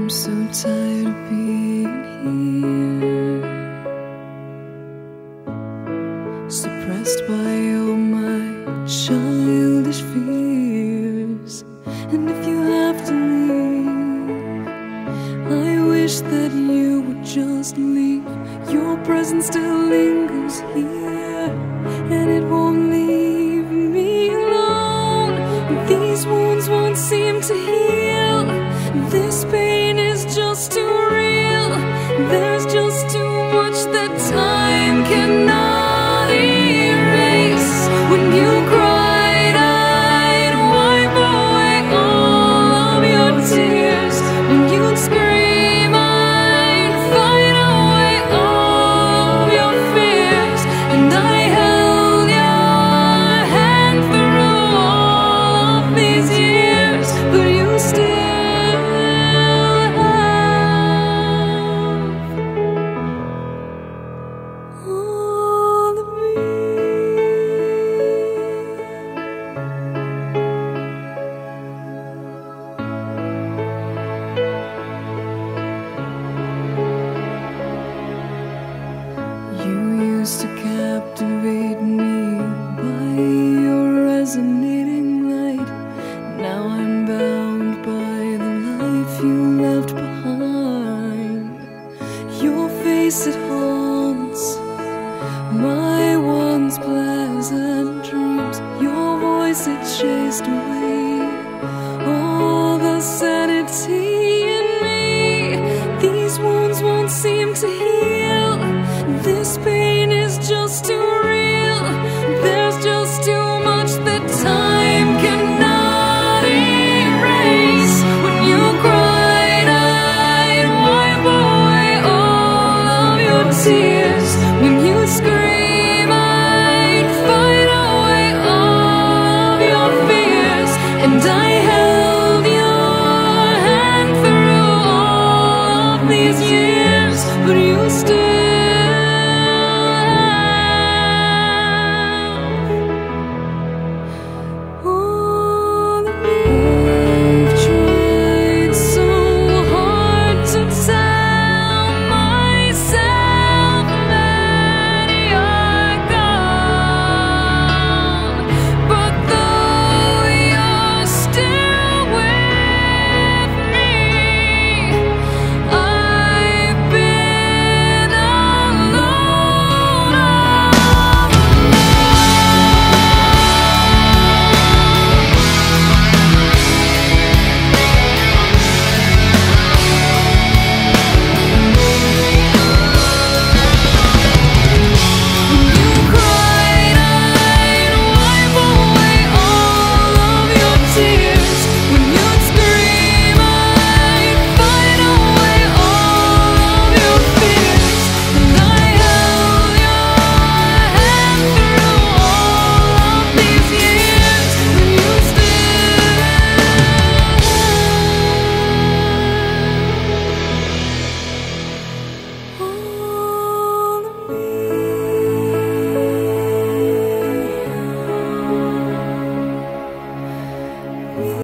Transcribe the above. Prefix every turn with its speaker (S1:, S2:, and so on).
S1: I'm so tired of being here, suppressed by all my childish fears. And if you have to leave, I wish that you would just leave. Your presence still lingers here, and it won't leave me alone. These wounds won't seem to heal. This pain is just too real. There's just too much that time cannot erase. When you cried, I'd wipe away all of your tears. When you'd scream, I'd fight away all of your fears. And I held your hand through all of these years, but you still to captivate me by your resonating light. Now I'm bound by the life you left behind. Your face, it haunts my once pleasant dreams. Your voice, it chased away all the sanity in me. These wounds won't seem to heal. This pain is just too real. There's just too much that time cannot erase. When you cried, I'd wipe away all of your tears. When you scream, I'd fight away all of your fears. And I held your hand through all of these years, but you still